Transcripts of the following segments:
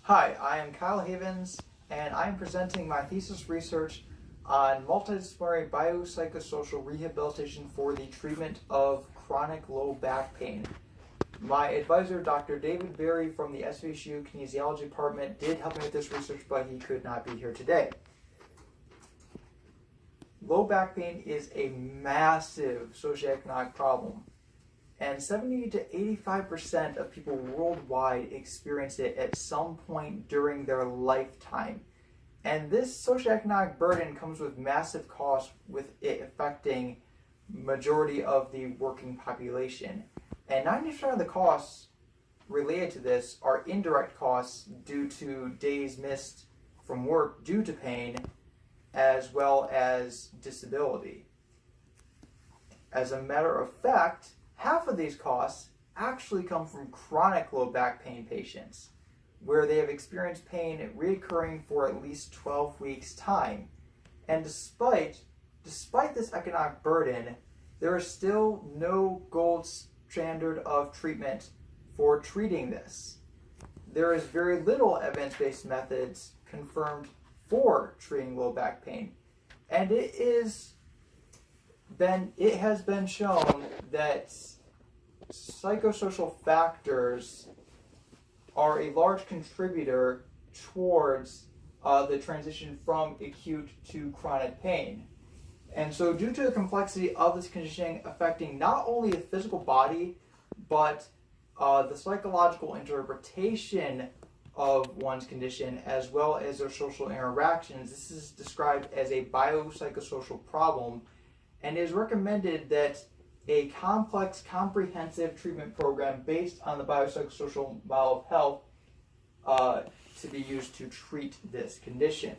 Hi, I am Kyle Havens, and I am presenting my thesis research on multidisciplinary biopsychosocial rehabilitation for the treatment of chronic low back pain. My advisor, Dr. David Berry from the SVSU Kinesiology Department, did help me with this research, but he could not be here today. Low back pain is a massive socioeconomic problem, and 70 to 85% of people worldwide experience it at some point during their lifetime. And this socioeconomic burden comes with massive costs, with it affecting majority of the working population. And 90% of the costs related to this are indirect costs due to days missed from work due to pain, as well as disability. As a matter of fact, half of these costs actually come from chronic low back pain patients, where they have experienced pain reoccurring for at least 12 weeks' time. And despite this economic burden, there is still no gold standard of treatment for treating this. There is very little evidence-based methods confirmed for treating low back pain. And it has been shown that psychosocial factors are a large contributor towards the transition from acute to chronic pain. And so due to the complexity of this condition affecting not only the physical body, but the psychological interpretation of one's condition, as well as their social interactions, this is described as a biopsychosocial problem, and it is recommended that a complex, comprehensive treatment program based on the biopsychosocial model of health to be used to treat this condition.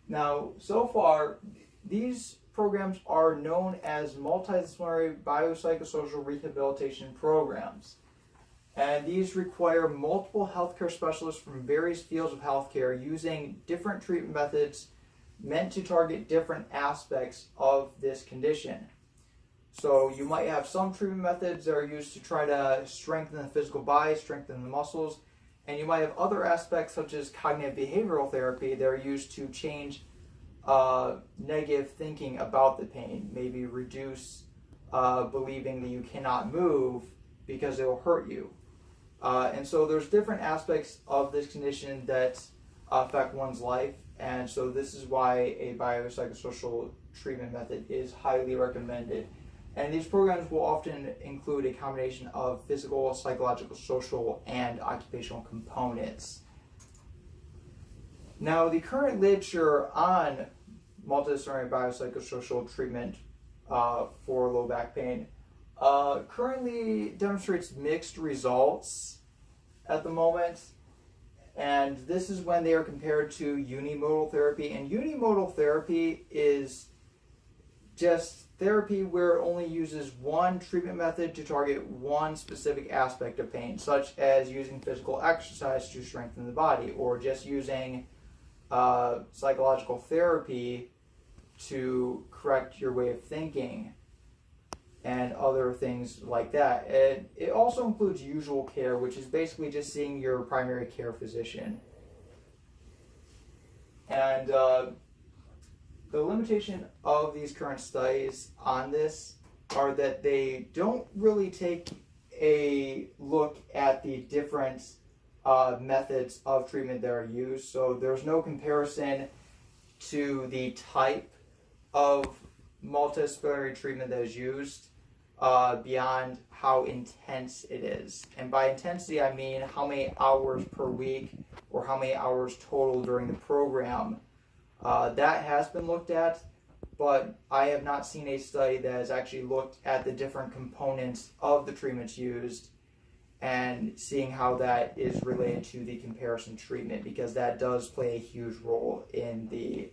Now, so far, these programs are known as multidisciplinary biopsychosocial rehabilitation programs. And these require multiple healthcare specialists from various fields of healthcare using different treatment methods meant to target different aspects of this condition. So you might have some treatment methods that are used to try to strengthen the physical body, strengthen the muscles, and you might have other aspects such as cognitive behavioral therapy that are used to change negative thinking about the pain, maybe reduce believing that you cannot move because it will hurt you. And so there's different aspects of this condition that affect one's life, and so this is why a biopsychosocial treatment method is highly recommended. And these programs will often include a combination of physical, psychological, social, and occupational components. Now, the current literature on multidisciplinary biopsychosocial treatment for low back pain currently demonstrates mixed results at the moment. And this is when they are compared to unimodal therapy. And unimodal therapy is just therapy where it only uses one treatment method to target one specific aspect of pain, such as using physical exercise to strengthen the body, or just using psychological therapy to correct your way of thinking, and other things like that. And it also includes usual care, which is basically just seeing your primary care physician. And the limitation of these current studies on this are that they don't really take a look at the different methods of treatment that are used. So there's no comparison to the type of multidisciplinary treatment that is used beyond how intense it is. And by intensity, I mean how many hours per week or how many hours total during the program. That has been looked at, but I have not seen a study that has actually looked at the different components of the treatments used and seeing how that is related to the comparison treatment, because that does play a huge role in the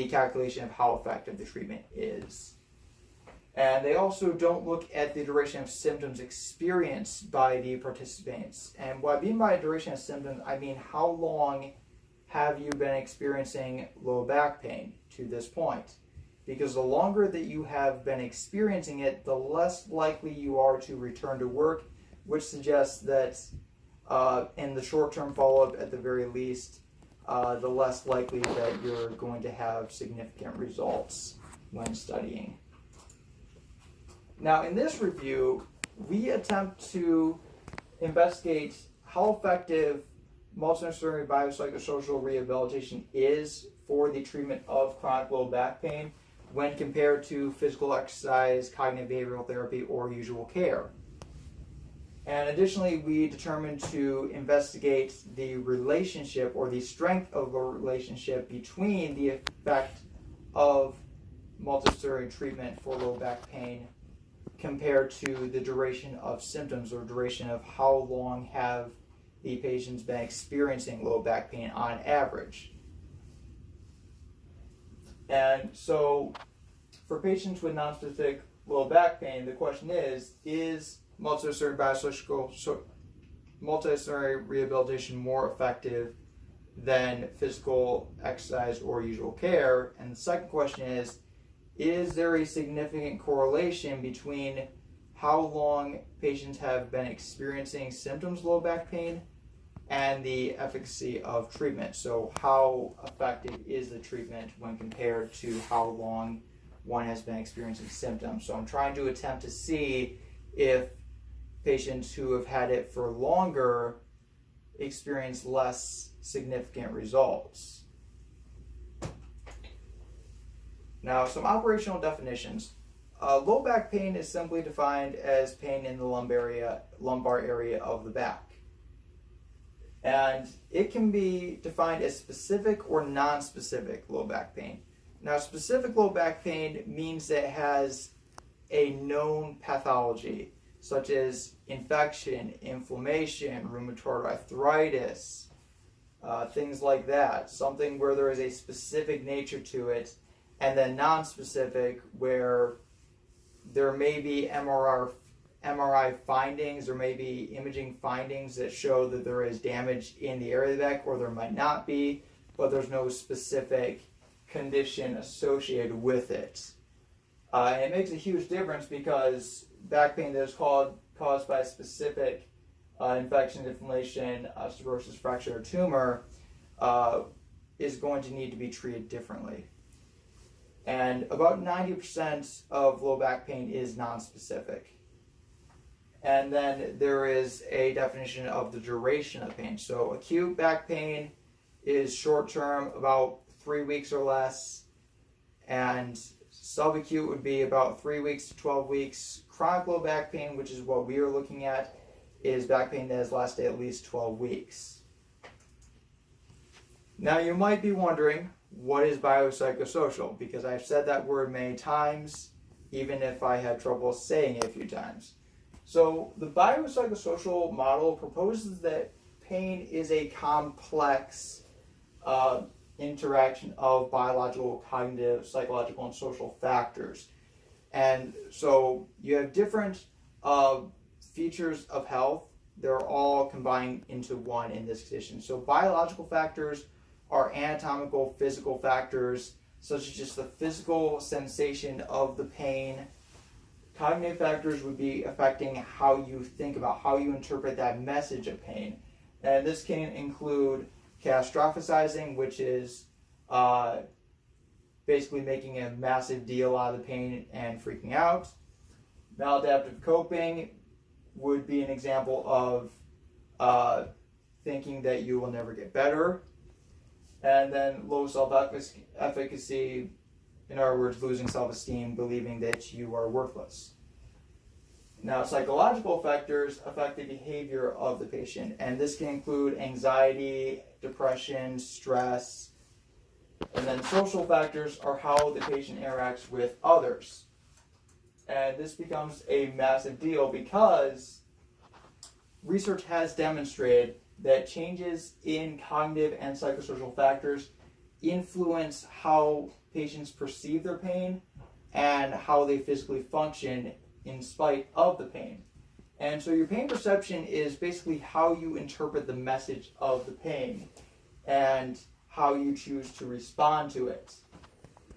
calculation of how effective the treatment is. And they also don't look at the duration of symptoms experienced by the participants. And what I mean by duration of symptoms, I mean how long have you been experiencing low back pain to this point? Because the longer that you have been experiencing it, the less likely you are to return to work which suggests that in the short-term follow-up, at the very least, the less likely that you're going to have significant results when studying. Now, in this review, we attempt to investigate how effective multidisciplinary biopsychosocial rehabilitation is for the treatment of chronic low back pain when compared to physical exercise, cognitive behavioral therapy, or usual care. And additionally, we determined to investigate the relationship or the strength of the relationship between the effect of multidisciplinary treatment for low back pain compared to the duration of symptoms, or duration of how long have the patients been experiencing low back pain on average. And so for patients with nonspecific low back pain, the question is multidisciplinary rehabilitation more effective than physical exercise or usual care? And the second question is there a significant correlation between how long patients have been experiencing symptoms of low back pain and the efficacy of treatment? So how effective is the treatment when compared to how long one has been experiencing symptoms? So I'm trying to attempt to see if patients who have had it for longer experience less significant results. Now, some operational definitions. Low back pain is simply defined as pain in the lumbar area of the back. And it can be defined as specific or non-specific low back pain. Now, specific low back pain means that it has a known pathology, such as infection, inflammation, rheumatoid arthritis, things like that. Something where there is a specific nature to it. And then non-specific, where there may be MRI findings or maybe imaging findings that show that there is damage in the area of the back, or there might not be, but there's no specific condition associated with it. And it makes a huge difference, because back pain that is caused by a specific infection, inflammation, osteoporosis, fracture, or tumor is going to need to be treated differently. And about 90% of low back pain is nonspecific. And then there is a definition of the duration of pain. So acute back pain is short-term, about 3 weeks or less, and subacute would be about 3 weeks to 12 weeks. Chronic low back pain, which is what we are looking at, is back pain that has lasted at least 12 weeks. Now, you might be wondering, what is biopsychosocial? Because I've said that word many times, even if I had trouble saying it a few times. So the biopsychosocial model proposes that pain is a complex interaction of biological, cognitive, psychological, and social factors. And so you have different features of health. They're all combined into one in this condition. So biological factors are anatomical, physical factors, such as just the physical sensation of the pain. Cognitive factors would be affecting how you think about, how you interpret that message of pain. And this can include catastrophizing, which is basically making a massive deal out of the pain and freaking out. Maladaptive coping would be an example of thinking that you will never get better. And then low self-efficacy, in other words, losing self-esteem, believing that you are worthless. Now, psychological factors affect the behavior of the patient, and this can include anxiety, depression, stress. And then social factors are how the patient interacts with others. And this becomes a massive deal, because research has demonstrated that changes in cognitive and psychosocial factors influence how patients perceive their pain and how they physically function in spite of the pain. And so your pain perception is basically how you interpret the message of the pain and how you choose to respond to it.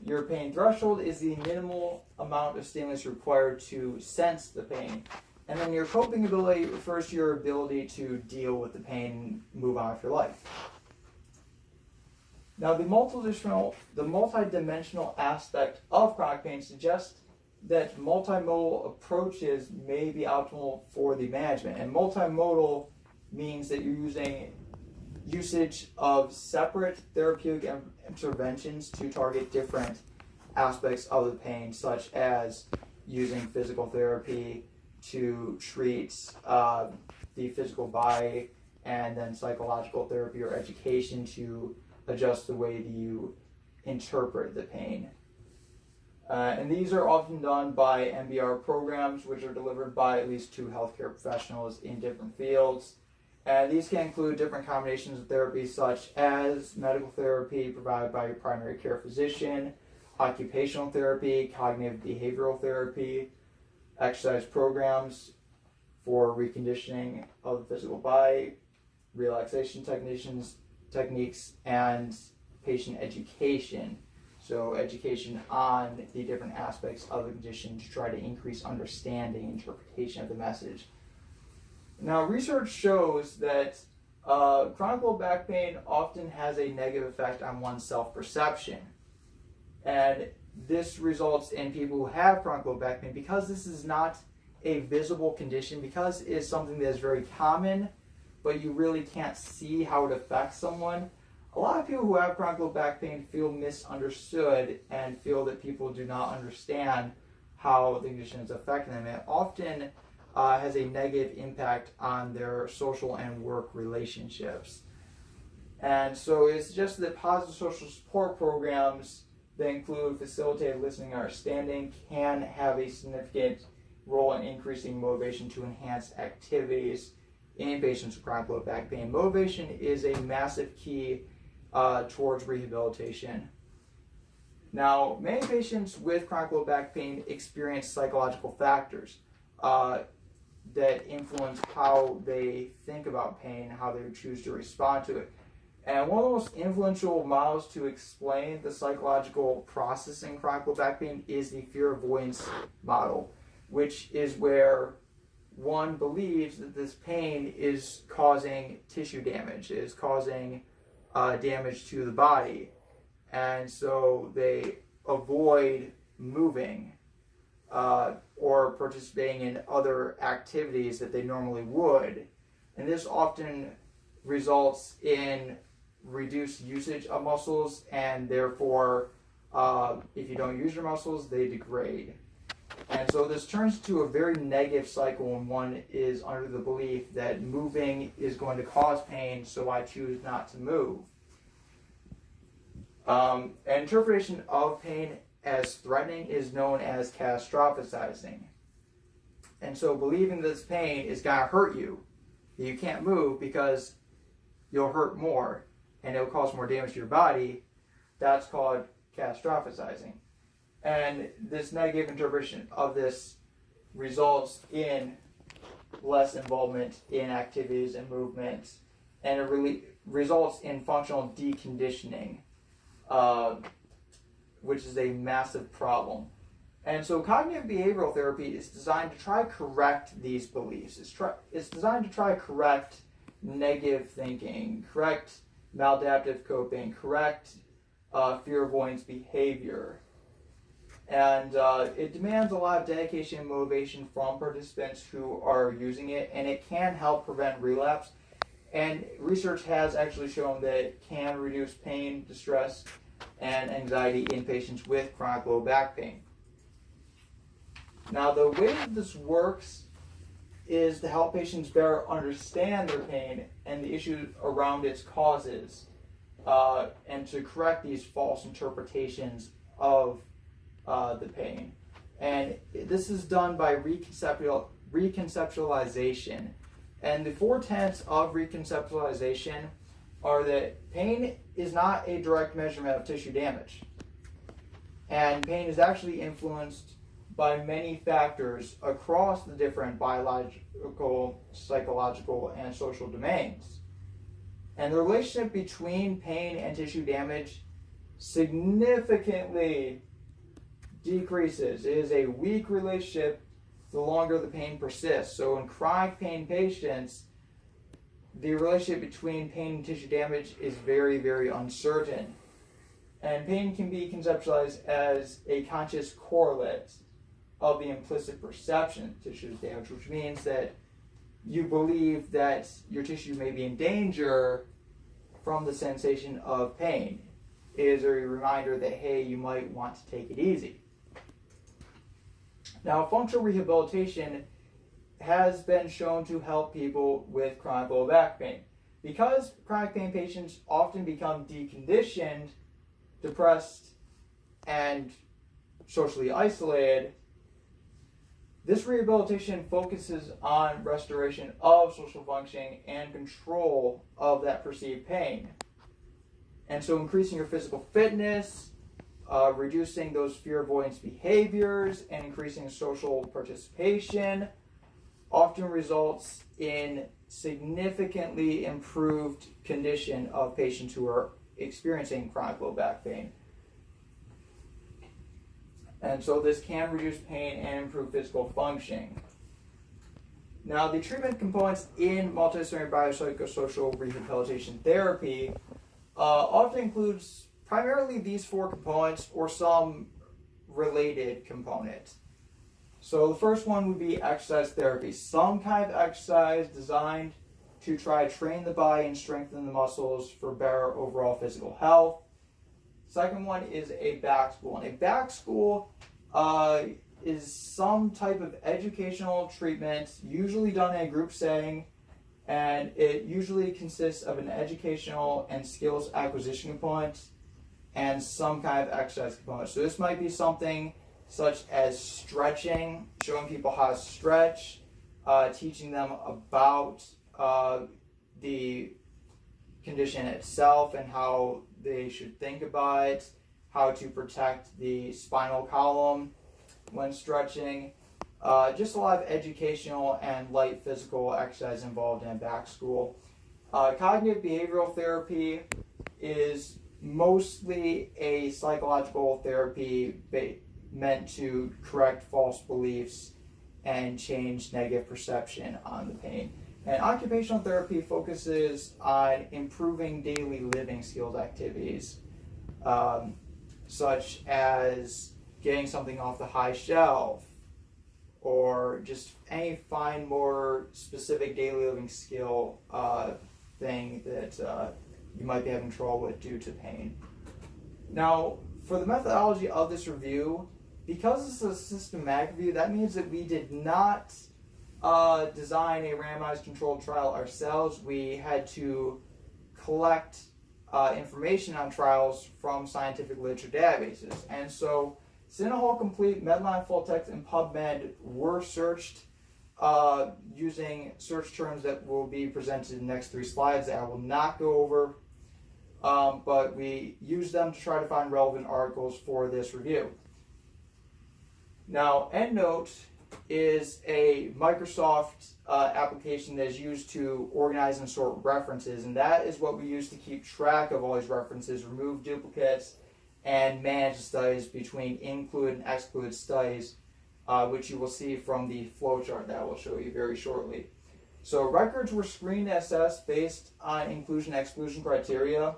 Your pain threshold is the minimal amount of stimulus required to sense the pain. And then your coping ability refers to your ability to deal with the pain and move on with your life. Now, the multidimensional aspect of chronic pain suggests that multimodal approaches may be optimal for the management. And multimodal means that you're using usage of separate therapeutic interventions to target different aspects of the pain, such as using physical therapy to treat the physical body, and then psychological therapy or education to adjust the way that you interpret the pain. And these are often done by MBR programs, which are delivered by at least 2 healthcare professionals in different fields. And these can include different combinations of therapy, such as medical therapy provided by your primary care physician, occupational therapy, cognitive behavioral therapy, exercise programs for reconditioning of the physical body, relaxation techniques, and patient education. So education on the different aspects of the condition to try to increase understanding, interpretation of the message. Now, research shows that chronic low back pain often has a negative effect on one's self-perception. And this results in people who have chronic low back pain, because this is not a visible condition, because it is something that is very common, but you really can't see how it affects someone. A lot of people who have chronic low back pain feel misunderstood and feel that people do not understand how the condition is affecting them. It often has a negative impact on their social and work relationships. And so it's just that positive social support programs that include facilitated listening and understanding can have a significant role in increasing motivation to enhance activities in patients with chronic low back pain. Motivation is a massive key towards rehabilitation. Now, many patients with chronic low back pain experience psychological factors that influence how they think about pain, how they choose to respond to it. And one of the most influential models to explain the psychological process in chronic low back pain is the fear avoidance model, which is where one believes that this pain is causing tissue damage, is causing damage to the body. And so they avoid moving or participating in other activities that they normally would. And this often results in reduced usage of muscles, and therefore if you don't use your muscles, they degrade. And so this turns into a very negative cycle when one is under the belief that moving is going to cause pain, so I choose not to move. An interpretation of pain as threatening is known as catastrophizing. And so believing this pain is going to hurt you, that you can't move because you'll hurt more and it'll cause more damage to your body, that's called catastrophizing. And this negative interpretation of this results in less involvement in activities and movements, and it really results in functional deconditioning, which is a massive problem. And so cognitive behavioral therapy is designed to try to correct these beliefs. It's designed to try to correct negative thinking, correct maladaptive coping, correct fear avoidance behavior. And it demands a lot of dedication and motivation from participants who are using it, and it can help prevent relapse. And research has actually shown that it can reduce pain, distress, and anxiety in patients with chronic low back pain. Now, the way that this works is to help patients better understand their pain and the issues around its causes, and to correct these false interpretations of the pain. And this is done by reconceptualization. And the 4 tenets of reconceptualization are that pain is not a direct measurement of tissue damage. And pain is actually influenced by many factors across the different biological, psychological, and social domains. And the relationship between pain and tissue damage significantly decreases. It is a weak relationship the longer the pain persists. So in chronic pain patients, the relationship between pain and tissue damage is very, very uncertain. And pain can be conceptualized as a conscious correlate of the implicit perception of tissue damage, which means that you believe that your tissue may be in danger from the sensation of pain. It is a reminder that, hey, you might want to take it easy. Now, functional rehabilitation has been shown to help people with chronic low back pain. Because chronic pain patients often become deconditioned, depressed, and socially isolated, this rehabilitation focuses on restoration of social functioning and control of that perceived pain. And so increasing your physical fitness, reducing those fear avoidance behaviors, and increasing social participation often results in significantly improved condition of patients who are experiencing chronic low back pain. And so this can reduce pain and improve physical functioning. Now, the treatment components in multidisciplinary biopsychosocial rehabilitation therapy often includes primarily these four components or some related components. So the first one would be exercise therapy, some kind of exercise designed to try to train the body and strengthen the muscles for better overall physical health. Second one is a back school. And a back school is some type of educational treatment, usually done in a group setting, and it usually consists of an educational and skills acquisition component and some kind of exercise component. So this might be something such as stretching, showing people how to stretch, teaching them about the condition itself and how they should think about it, how to protect the spinal column when stretching. Just a lot of educational and light physical exercise involved in back school. Cognitive behavioral therapy is mostly a psychological therapy meant to correct false beliefs and change negative perception on the pain. And occupational therapy focuses on improving daily living skills activities, such as getting something off the high shelf, or just any fine, more specific daily living skill thing that you might be having trouble with due to pain. Now, for the methodology of this review, because this is a systematic review, that means that we did not design a randomized controlled trial ourselves. We had to collect information on trials from scientific literature databases. And so Sinahall Complete, Medline Full Text, and PubMed were searched using search terms that will be presented in the next 3 slides that I will not go over, but we used them to try to find relevant articles for this review. Now, Endnotes is a Microsoft application that is used to organize and sort references, and that is what we use to keep track of all these references, remove duplicates, and manage the studies between included and excluded studies, which you will see from the flowchart that I will show you very shortly. So records were screened and assessed based on inclusion and exclusion criteria.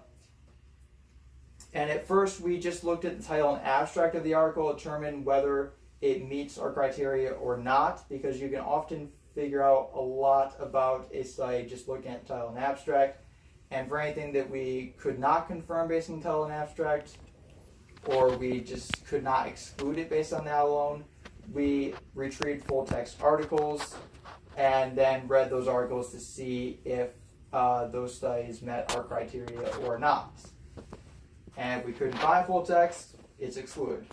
And at first we just looked at the title and abstract of the article, determined whether it meets our criteria or not, because you can often figure out a lot about a study just looking at the title and abstract. And for anything that we could not confirm based on the title and abstract, or we just could not exclude it based on that alone, we retrieved full text articles and then read those articles to see if those studies met our criteria or not. And if we couldn't find full text, it's excluded.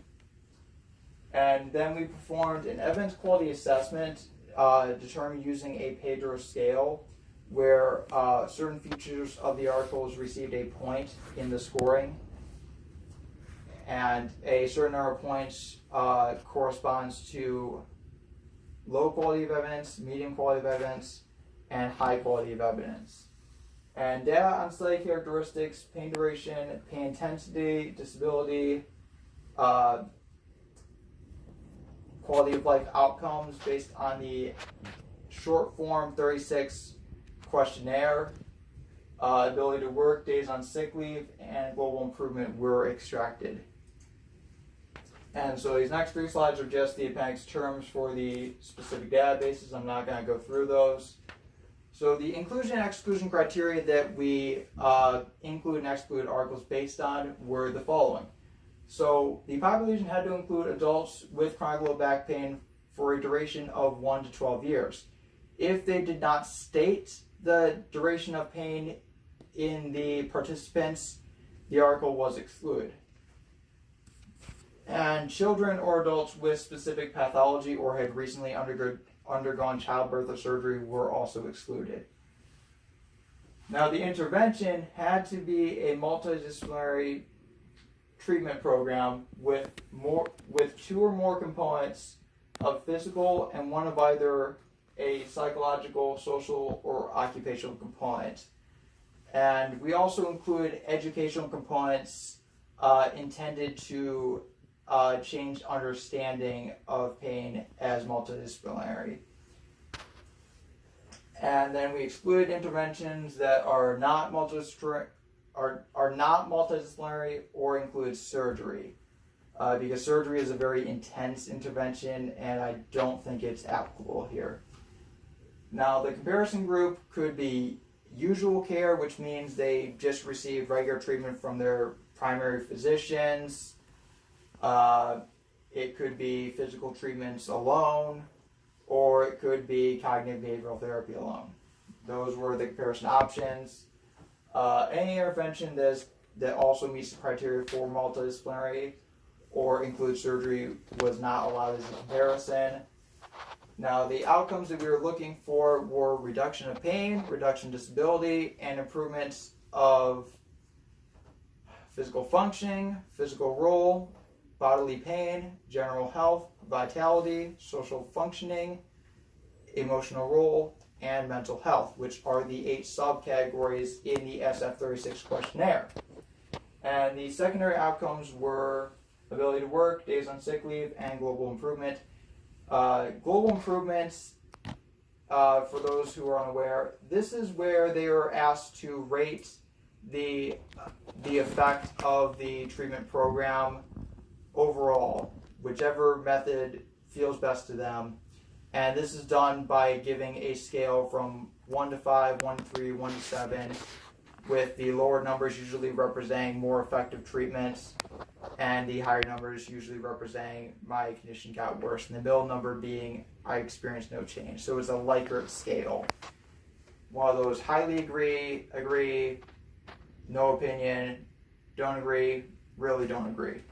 And then we performed an evidence quality assessment determined using a Pedro scale, where certain features of the articles received a point in the scoring, and a certain number of points corresponds to low quality of evidence, medium quality of evidence, and high quality of evidence. And data on study characteristics, pain duration, pain intensity, disability, quality of life outcomes based on the short form 36 questionnaire. Ability to work, days on sick leave, and global improvement were extracted. And so these next 3 slides are just the appendix terms for the specific databases. I'm not going to go through those. So the inclusion and exclusion criteria that we include and exclude articles based on were the following. So the population had to include adults with chronic low back pain for a duration of 1 to 12 years. If they did not state the duration of pain in the participants, the article was excluded. And children or adults with specific pathology or had recently undergone childbirth or surgery were also excluded. Now, the intervention had to be a multidisciplinary treatment program with 2 or more components of physical and one of either a psychological, social, or occupational component. And we also include educational components intended to change understanding of pain as multidisciplinary. And then we excluded interventions that are not multidisciplinary or include surgery, because surgery is a very intense intervention and I don't think it's applicable here. Now, the comparison group could be usual care, which means they just receive regular treatment from their primary physicians. It could be physical treatments alone, or it could be cognitive behavioral therapy alone. Those were the comparison options. Any intervention that also meets the criteria for multidisciplinary or includes surgery was not allowed as a comparison. Now, the outcomes that we were looking for were reduction of pain, reduction of disability, and improvements of physical functioning, physical role, bodily pain, general health, vitality, social functioning, emotional role, and mental health, which are the 8 subcategories in the SF36 questionnaire. And the secondary outcomes were ability to work, days on sick leave, and global improvement. Global improvements, for those who are unaware, this is where they are asked to rate the effect of the treatment program overall, whichever method feels best to them. And this is done by giving a scale from 1 to 5, 1 to 3, 1 to 7, with the lower numbers usually representing more effective treatments, and the higher numbers usually representing my condition got worse, and the middle number being I experienced no change. So it's a Likert scale. One of those highly agree, no opinion, don't agree, really don't agree.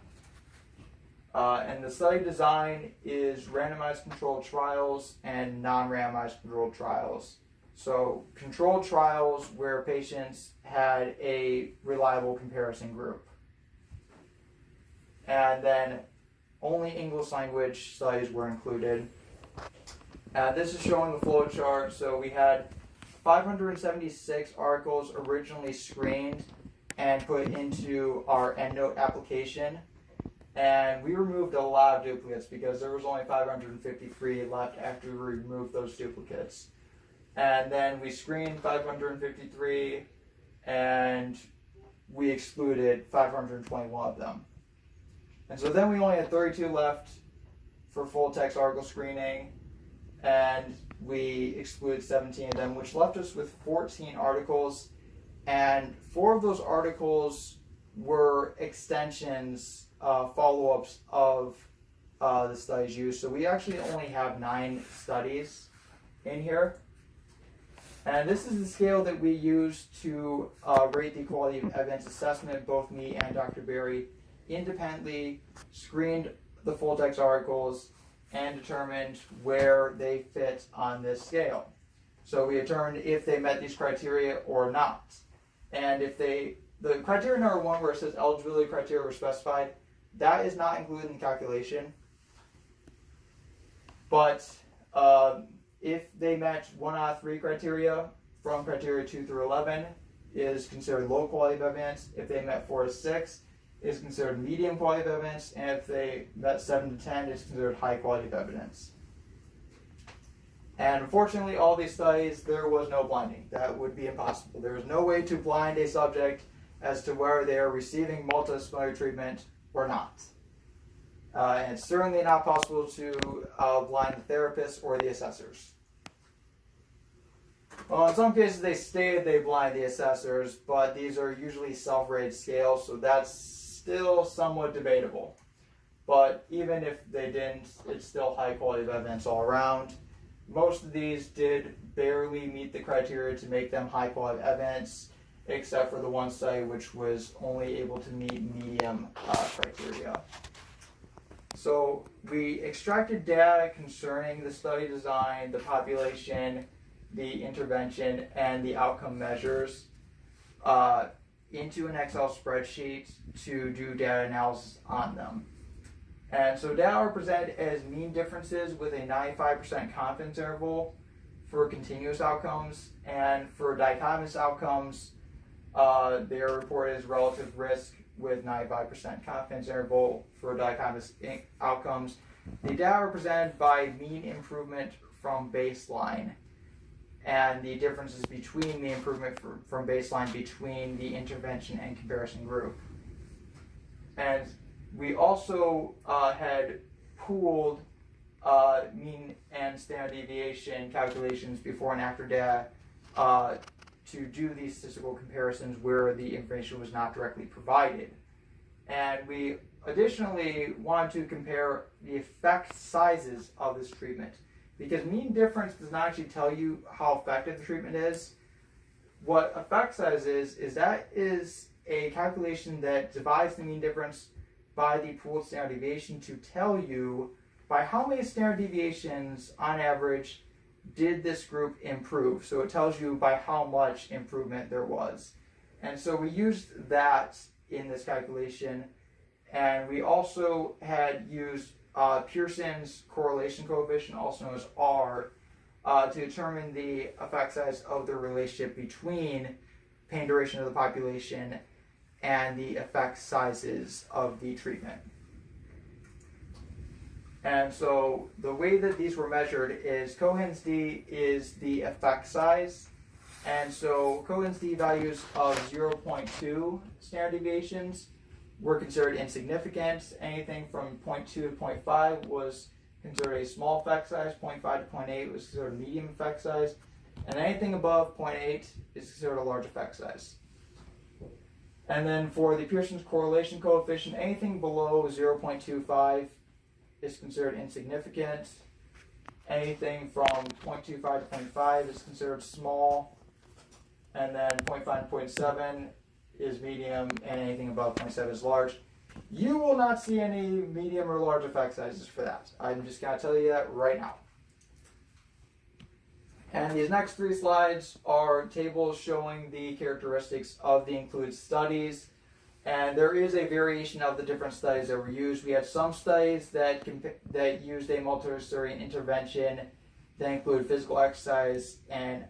And the study design is randomized controlled trials and non-randomized controlled trials. So controlled trials where patients had a reliable comparison group. And then only English language studies were included. This is showing the flow chart. So we had 576 articles originally screened and put into our EndNote application. And we removed a lot of duplicates because there was only 553 left after we removed those duplicates. And then we screened 553 and we excluded 521 of them. And so then we only had 32 left for full text article screening, and we excluded 17 of them, which left us with 14 articles. And 4 of those articles were extensions, follow-ups of the studies used. So we actually only have 9 studies in here. And this is the scale that we use to rate the quality of evidence assessment. Both me and Dr. Berry independently screened the full text articles and determined where they fit on this scale. So we determined if they met these criteria or not. And if the criteria number 1 where it says eligibility criteria were specified, that is not included in the calculation. But if they match 1 out of 3 criteria, from criteria 2 through 11, is considered low quality of evidence. If they met 4 to 6, is considered medium quality of evidence, and if they met 7 to 10, it's considered high quality of evidence. And unfortunately, all these studies, there was no blinding. That would be impossible. There is no way to blind a subject as to whether they are receiving multidisciplinary treatment or not. And it's certainly not possible to blind the therapists or the assessors. Well, in some cases, they stated they blind the assessors, but these are usually self-rated scales, so that's still somewhat debatable. But even if they didn't, it's still high quality of evidence all around. Most of these did barely meet the criteria to make them high quality evidence, except for the one study which was only able to meet medium criteria. So we extracted data concerning the study design, the population, the intervention, and the outcome measures into an Excel spreadsheet to do data analysis on them. And so data are presented as mean differences with a 95% confidence interval for continuous outcomes, and for dichotomous outcomes, they are reported as relative risk with 95% confidence interval for dichotomous outcomes. The data are presented by mean improvement from baseline, and the differences between the improvement from baseline between the intervention and comparison group. And we also had pooled mean and standard deviation calculations before and after data to do these statistical comparisons where the information was not directly provided. And we additionally wanted to compare the effect sizes of this treatment, because mean difference does not actually tell you how effective the treatment is. What effect size is that is a calculation that divides the mean difference by the pooled standard deviation to tell you by how many standard deviations on average did this group improve. So it tells you by how much improvement there was. And so we used that in this calculation, and we also had used Pearson's correlation coefficient, also known as R, to determine the effect size of the relationship between pain duration of the population and the effect sizes of the treatment. And so the way that these were measured is Cohen's d is the effect size. And so Cohen's d values of 0.2 standard deviations were considered insignificant. Anything from 0.2 to 0.5 was considered a small effect size. 0.5 to 0.8 was considered a medium effect size. And anything above 0.8 is considered a large effect size. And then for the Pearson's correlation coefficient, anything below 0.25 is considered insignificant. Anything from 0.25 to 0.5 is considered small. And then 0.5 to 0.7 is medium, and anything above 0.7 is large. You will not see any medium or large effect sizes for that. I'm just going to tell you that right now. And these next 3 slides are tables showing the characteristics of the included studies. And there is a variation of the different studies that were used. We had some studies that used a multidisciplinary intervention that included physical exercise and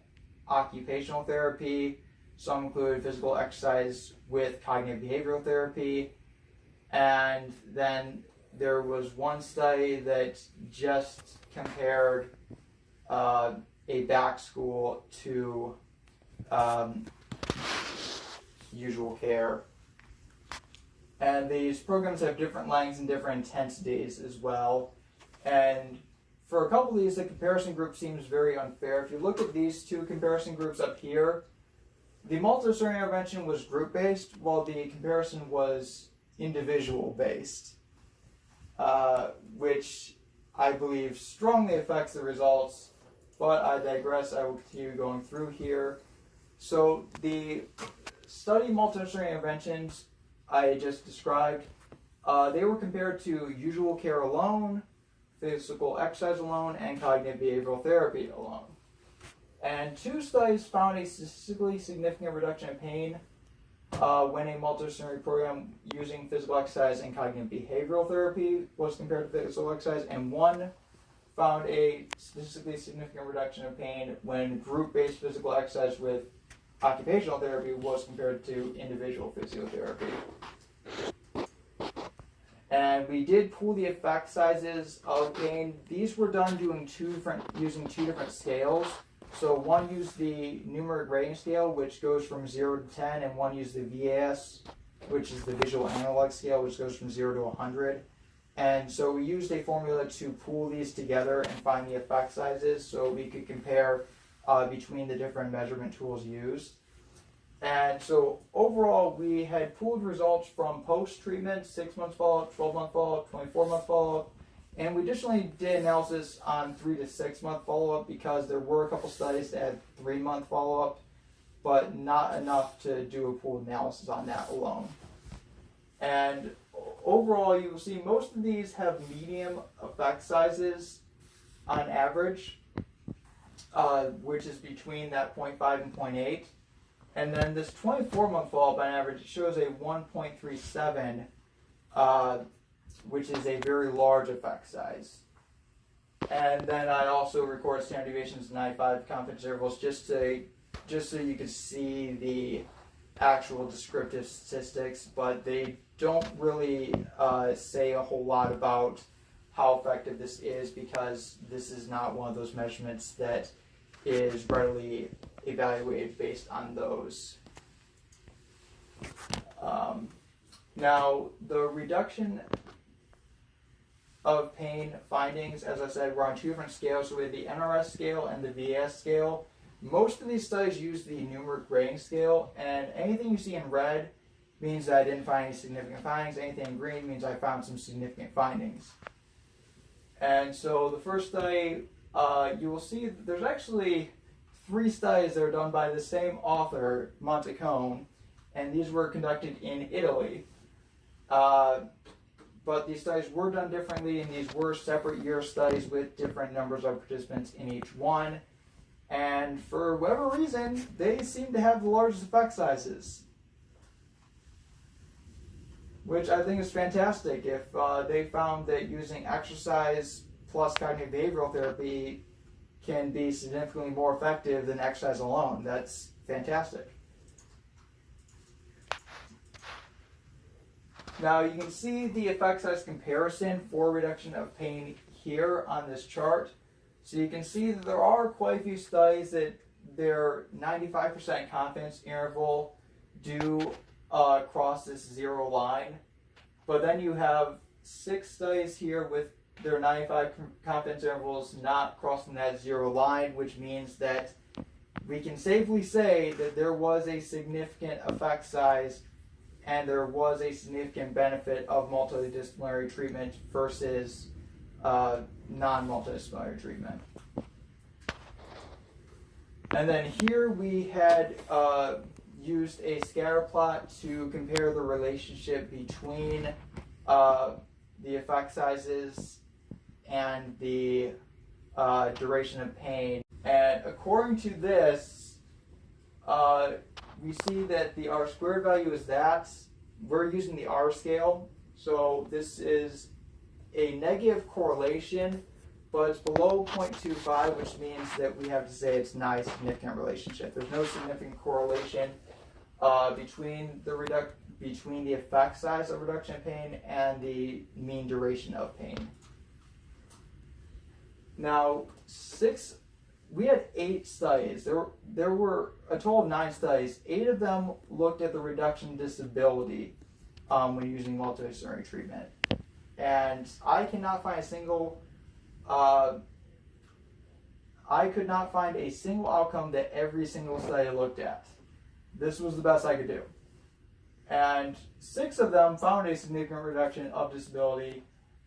occupational therapy. Some included physical exercise with cognitive behavioral therapy. And then there was one study that just compared a back school to usual care. And these programs have different lengths and different intensities as well. And for a couple of these, the comparison group seems very unfair. If you look at these 2 comparison groups up here, the multidisciplinary intervention was group-based, while the comparison was individual-based, which I believe strongly affects the results, but I digress. I will continue going through here. So the study multidisciplinary interventions I just described, they were compared to usual care alone, physical exercise alone, and cognitive behavioral therapy alone. And 2 studies found a statistically significant reduction in pain when a multidisciplinary program using physical exercise and cognitive behavioral therapy was compared to physical exercise, and 1 found a statistically significant reduction in pain when group-based physical exercise with occupational therapy was compared to individual physiotherapy. And we did pool the effect sizes of pain. These were done using two different scales. So one used the numeric rating scale, which goes from 0 to 10, and one used the VAS, which is the visual analog scale, which goes from 0 to 100. And so we used a formula to pool these together and find the effect sizes so we could compare between the different measurement tools used. And so overall, we had pooled results from post-treatment, 6-month follow-up, 12-month follow-up, 24-month follow-up, and we additionally did analysis on 3 to 6-month follow-up because there were a couple studies that had 3-month follow-up, but not enough to do a pooled analysis on that alone. And overall, you will see most of these have medium effect sizes on average, which is between that 0.5 and 0.8. And then this 24-month follow-up on average shows a 1.37, which is a very large effect size. And then I also record standard deviations and 95 confidence intervals just so you can see the actual descriptive statistics, but they don't really say a whole lot about how effective this is because this is not one of those measurements that is readily evaluated based on those. Now, the reduction of pain findings, as I said, we're on two different scales. So we have the NRS scale and the VAS scale. Most of these studies use the numeric rating scale, and anything you see in red means that I didn't find any significant findings. Anything in green means I found some significant findings. And so the first study, you will see that there's actually 3 studies that are done by the same author, Montecone, and these were conducted in Italy. But these studies were done differently, and these were separate year studies with different numbers of participants in each one. And for whatever reason, they seem to have the largest effect sizes, which I think is fantastic. If they found that using exercise plus cognitive behavioral therapy can be significantly more effective than exercise alone, that's fantastic. Now you can see the effect size comparison for reduction of pain here on this chart. So you can see that there are quite a few studies that their 95% confidence interval do cross this 0 line. But then you have 6 studies here with their 95 confidence intervals not crossing that 0 line, which means that we can safely say that there was a significant effect size and there was a significant benefit of multidisciplinary treatment versus non-multidisciplinary treatment. And then here we had used a scatter plot to compare the relationship between the effect sizes and the duration of pain. And according to this, we see that the R-squared value is that. We're using the R scale, so this is a negative correlation, but it's below 0.25, which means that we have to say it's not a significant relationship. There's no significant correlation between the effect size of reduction of pain and the mean duration of pain. Now, we had 8 studies. There were a total of 9 studies. 8 of them looked at the reduction in disability when using multidisciplinary treatment. And I cannot find a single, I could not find a single outcome that every single study looked at. This was the best I could do. And 6 of them found a significant reduction of disability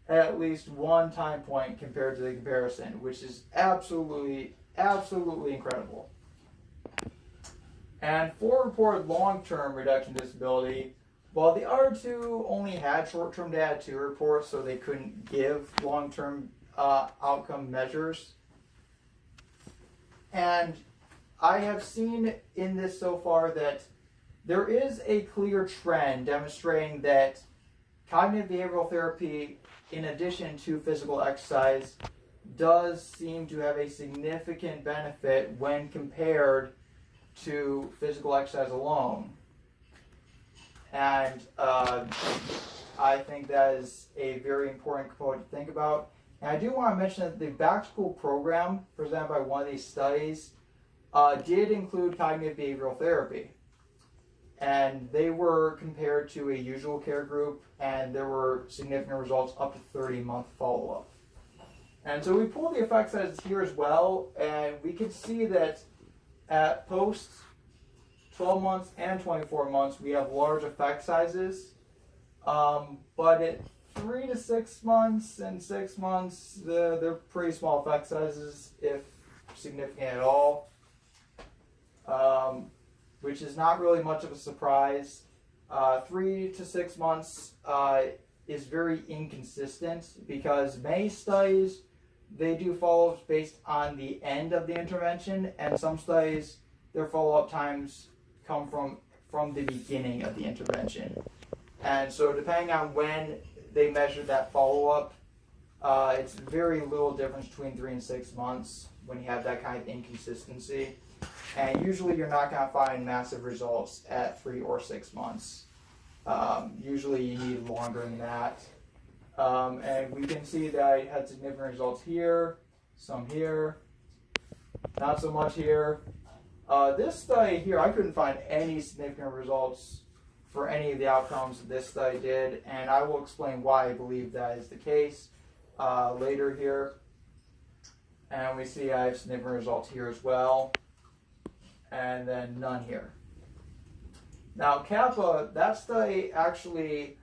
at least one time point compared to the comparison, which is absolutely incredible. And 4 reported long-term reduction in disability, while the other 2 only had short-term data to report, so they couldn't give long-term outcome measures. And I have seen in this so far that there is a clear trend demonstrating that cognitive behavioral therapy, in addition to physical exercise, does seem to have a significant benefit when compared to physical exercise alone. And I think that is a very important component to think about. And I do want to mention that the back school program presented by one of these studies did include cognitive behavioral therapy. And they were compared to a usual care group, and there were significant results up to 30-month follow-up. And so we pulled the effect sizes here as well, and we could see that at post 12 months and 24 months, we have large effect sizes. But at 3 to 6 months and 6 months, they're pretty small effect sizes, if significant at all, which is not really much of a surprise. 3 to 6 months is very inconsistent because many studies, they do follow-ups based on the end of the intervention, and some studies, their follow-up times come from the beginning of the intervention. And so depending on when they measure that follow-up, it's very little difference between 3 and 6 months when you have that kind of inconsistency. And usually you're not going to find massive results at 3 or 6 months. Usually you need longer than that. And we can see that I had significant results here, some here, not so much here. This study here, I couldn't find any significant results for any of the outcomes that this study did, and I will explain why I believe that is the case later here. And we see I have significant results here as well, and then none here. Now Kappa, that study actually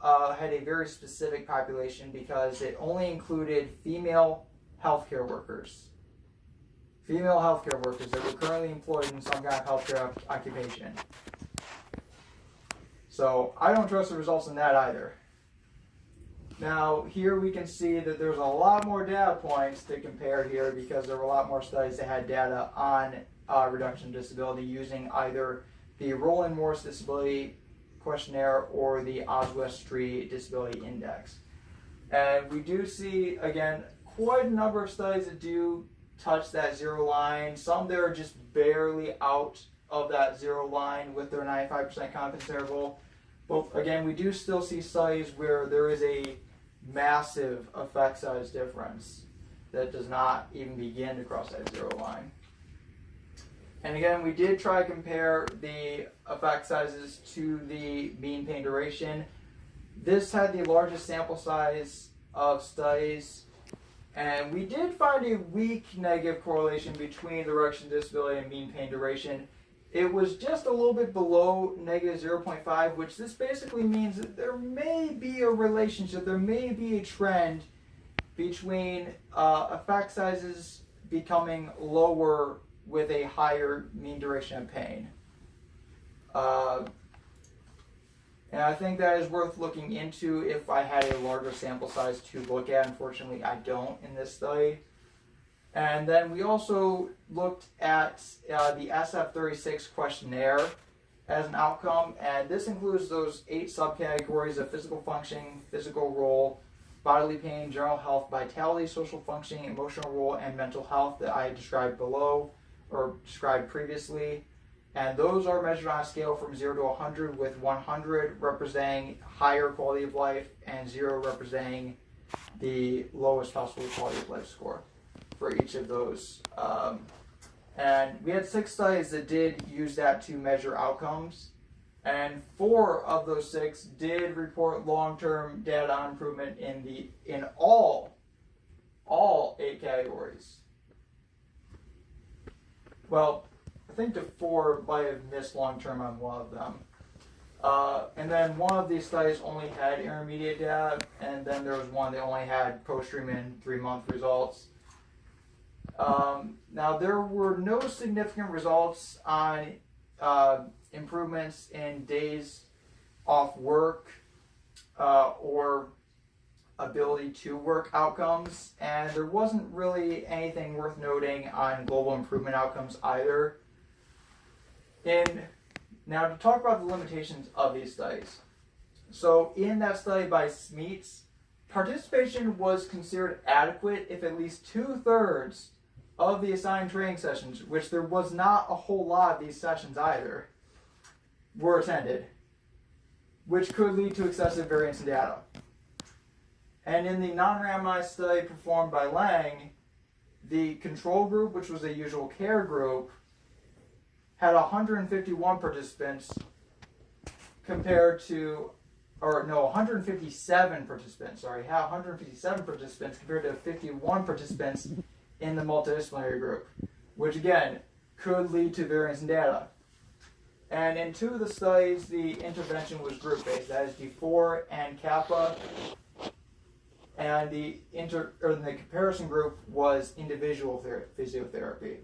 had a very specific population because it only included female healthcare workers. Female healthcare workers that were currently employed in some kind of healthcare occupation. So I don't trust the results in that either. Now here we can see that there's a lot more data points to compare here because there were a lot more studies that had data on reduction in disability using either the Rowland-Morris Disability Questionnaire or the Oswestry Disability Index. And we do see, again, quite a number of studies that do touch that zero line. Some that are just barely out of that zero line with their 95% confidence interval. But again, we do still see studies where there is a massive effect size difference that does not even begin to cross that zero line. And again, we did try to compare the effect sizes to the mean pain duration. This had the largest sample size of studies, and we did find a weak negative correlation between the reduction in disability and mean pain duration. It was just a little bit below negative 0.5, which this basically means that there may be a relationship, there may be a trend between effect sizes becoming lower with a higher mean duration of pain. And I think that is worth looking into if I had a larger sample size to look at. Unfortunately, I don't in this study. And then we also looked at the SF-36 questionnaire as an outcome, and this includes those 8 subcategories of physical functioning, physical role, bodily pain, general health, vitality, social functioning, emotional role, and mental health that I described below, or described previously. And those are measured on a scale from 0 to 100, with 100 representing higher quality of life and 0 representing the lowest possible quality of life score for each of those. And we had 6 studies that did use that to measure outcomes, and 4 of those 6 did report long-term data on improvement in all 8 categories. Well, I think the 4 might have missed long-term on one of them. And then one of these studies only had intermediate data, and then there was one that only had post-treatment 3-month results. Now, there were no significant results on improvements in days off work or ability to work outcomes, and there wasn't really anything worth noting on global improvement outcomes either. Now, to talk about the limitations of these studies. So in that study by Smeets, participation was considered adequate if at least 2/3 of the assigned training sessions, which there was not a whole lot of these sessions either, were attended. which could lead to excessive variance in data. And in the non-randomized study performed by Lang, the control group, which was a usual care group, had 151 participants compared to, or no, 157 participants, sorry, had 157 participants compared to 51 participants in the multidisciplinary group, which again could lead to variance in data. And in 2 of the studies, the intervention was group-based, that is D4 and Kappa, and the comparison group was individual physiotherapy,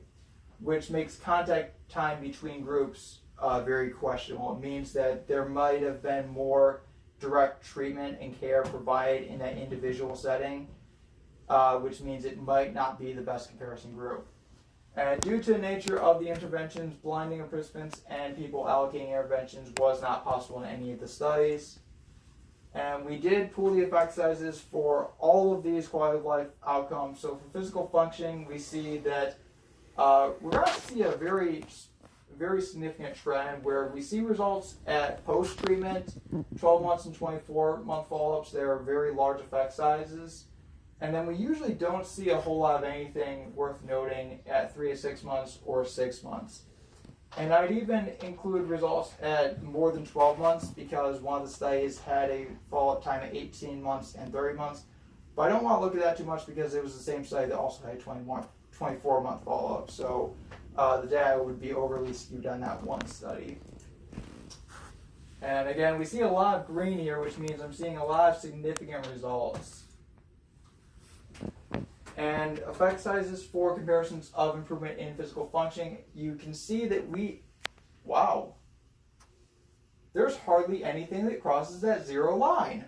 which makes contact time between groups very questionable. It means that there might have been more direct treatment and care provided in that individual setting, which means it might not be the best comparison group. And due to the nature of the interventions, blinding of participants and people allocating interventions was not possible in any of the studies. And we did pool the effect sizes for all of these quality of life outcomes. So for physical functioning, we see that we're going to see a very significant trend where we see results at post-treatment, 12 months and 24-month follow-ups. There are very large effect sizes. And then we usually don't see a whole lot of anything worth noting at 3 to 6 months or 6 months. And I'd even include results at more than 12 months because one of the studies had a follow-up time of 18 months and 30 months. But I don't want to look at that too much because it was the same study that also had 24-month follow-up. So the data would be overly skewed on that one study. And again, we see a lot of green here, which means I'm seeing a lot of significant results. And effect sizes for comparisons of improvement in physical functioning, you can see that there's hardly anything that crosses that 0 line.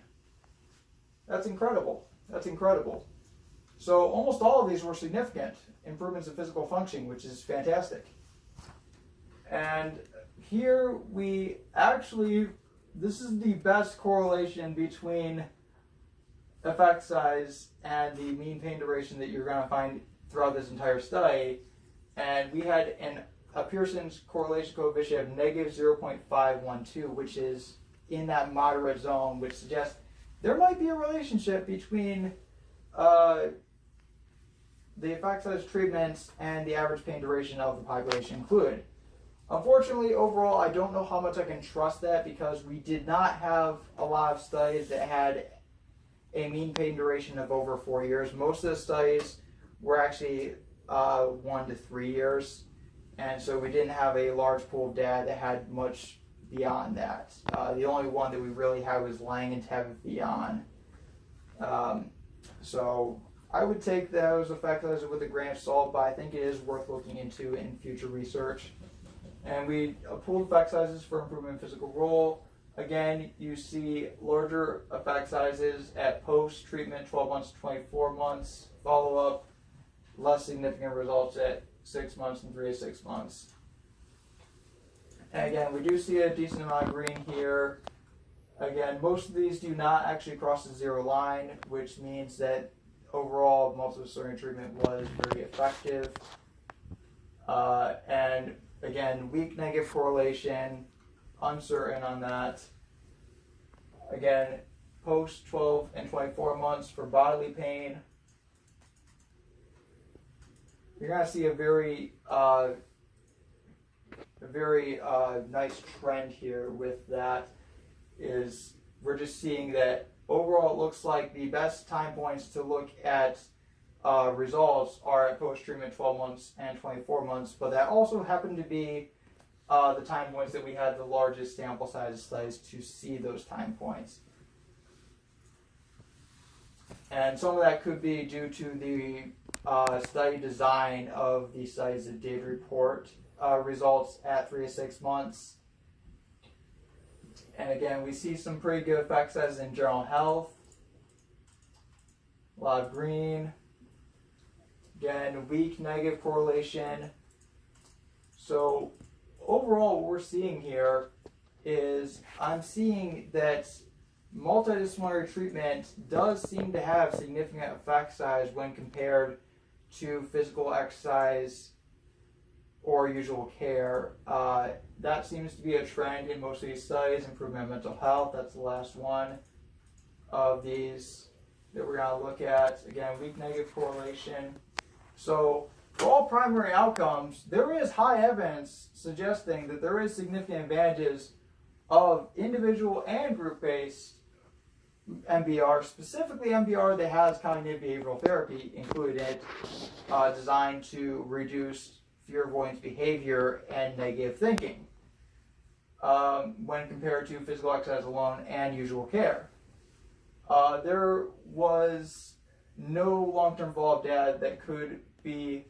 That's incredible. That's incredible. So almost all of these were significant improvements in physical functioning, which is fantastic. And here this is the best correlation between effect size and the mean pain duration that you're going to find throughout this entire study. And we had a Pearson's correlation coefficient of negative 0.512, which is in that moderate zone, which suggests there might be a relationship between the effect size treatments and the average pain duration of the population included. Unfortunately, overall, I don't know how much I can trust that because we did not have a lot of studies that had a mean pain duration of over 4 years. Most of the studies were actually 1 to 3 years, and so we didn't have a large pool of data that had much beyond that. The only one that we really had was Lang and Tavivian. So I would take those effect sizes with a grain of salt, but I think it is worth looking into in future research. And we pooled effect sizes for improvement in physical role. Again, you see larger effect sizes at post-treatment, 12 months to 24 months follow-up, less significant results at 6 months and 3 to 6 months. And again, we do see a decent amount of green here. Again, most of these do not actually cross the 0 line, which means that overall multidisciplinary treatment was very effective. And again, weak negative correlation, uncertain on that. Again, post 12 and 24 months for bodily pain. You're going to see a very nice trend here with that. Is we're just seeing that overall it looks like the best time points to look at results are at post-treatment 12 months and 24 months, but that also happened to be the time points that we had the largest sample size studies to see those time points. And some of that could be due to the study design of the studies that did report results at 3 to 6 months. And again, we see some pretty good effect sizes in general health. A lot of green. Again, weak negative correlation. So overall, what we're seeing here is I'm seeing that multidisciplinary treatment does seem to have significant effect size when compared to physical exercise or usual care. That seems to be a trend in most of these studies. Improvement of mental health, that's the last one of these that we're going to look at. Again, weak negative correlation. So for all primary outcomes, there is high evidence suggesting that there is significant advantages of individual and group-based MBR, specifically MBR that has cognitive behavioral therapy included, designed to reduce fear avoidance behavior and negative thinking when compared to physical exercise alone and usual care. There was no long-term follow-up data that could be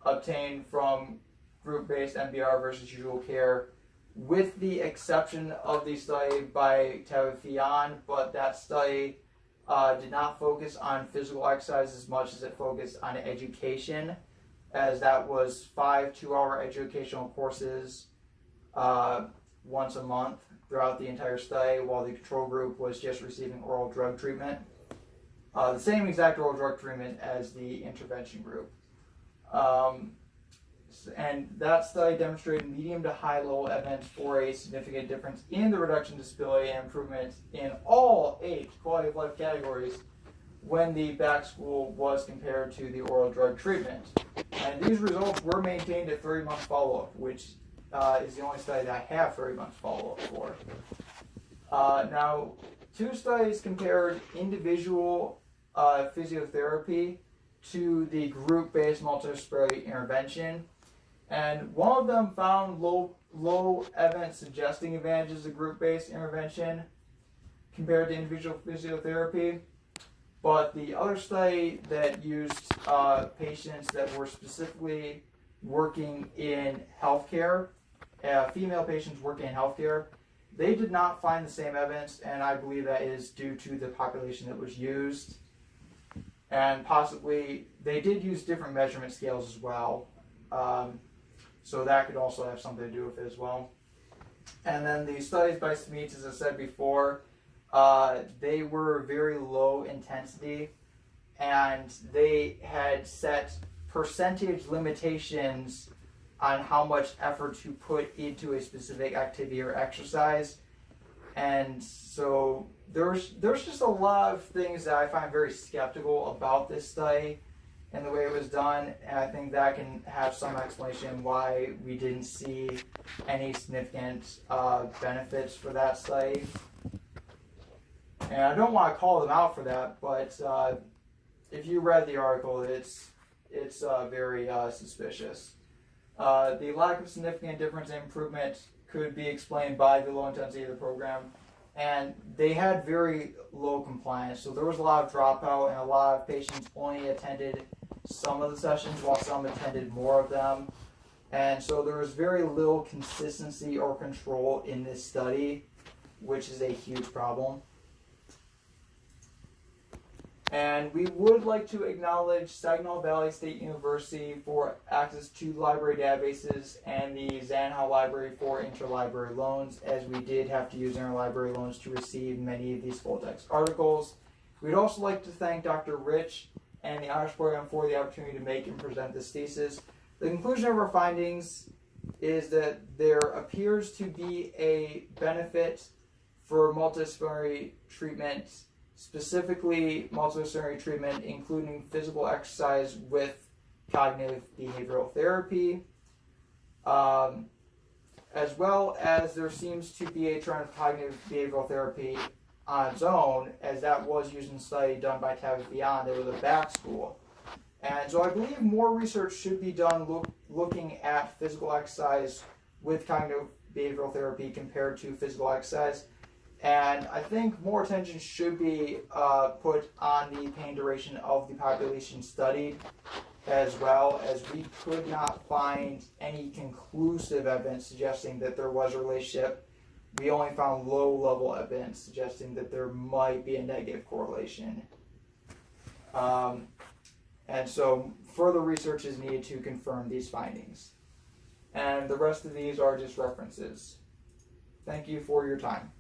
obtained from group-based MBR versus usual care, with the exception of the study by Tavifian, but that study did not focus on physical exercise as much as it focused on education, as that was 5 2-hour educational courses once a month throughout the entire study, while the control group was just receiving oral drug treatment. The same exact oral drug treatment as the intervention group. And that study demonstrated medium to high level evidence for a significant difference in the reduction of disability and improvement in all 8 quality of life categories when the back school was compared to the oral drug treatment. And these results were maintained at 30-month follow-up, which is the only study that I have 30 months follow-up for. Now, 2 studies compared individual physiotherapy to the group-based multidisciplinary intervention, and one of them found low evidence suggesting advantages of group-based intervention compared to individual physiotherapy. But the other study that used patients that were specifically working in healthcare, female patients working in healthcare, they did not find the same evidence, and I believe that is due to the population that was used. And possibly, they did use different measurement scales as well. So that could also have something to do with it as well. And then the studies by Smeets, as I said before, they were very low intensity, and they had set percentage limitations on how much effort to put into a specific activity or exercise. And so there's just a lot of things that I find very skeptical about this study and the way it was done, and I think that can have some explanation why we didn't see any significant benefits for that study. And I don't want to call them out for that, but if you read the article, it's very suspicious. The lack of significant difference in improvement could be explained by the low intensity of the program, and they had very low compliance. So there was a lot of dropout, and a lot of patients only attended some of the sessions while some attended more of them. And so there was very little consistency or control in this study, which is a huge problem. And we would like to acknowledge Saginaw Valley State University for access to library databases and the Zanha Library for interlibrary loans, as we did have to use interlibrary loans to receive many of these full-text articles. We'd also like to thank Dr. Rich and the honors program for the opportunity to make and present this thesis. The conclusion of our findings is that there appears to be a benefit for multidisciplinary treatment, specifically multidisciplinary treatment including physical exercise with cognitive behavioral therapy, as well as there seems to be a trend of cognitive behavioral therapy on its own, as that was used in a study done by Tavifian. They were the back school. And so I believe more research should be done looking at physical exercise with cognitive behavioral therapy compared to physical exercise. And I think more attention should be put on the pain duration of the population studied, as well, as we could not find any conclusive evidence suggesting that there was a relationship. We only found low-level evidence suggesting that there might be a negative correlation. And so further research is needed to confirm these findings. And the rest of these are just references. Thank you for your time.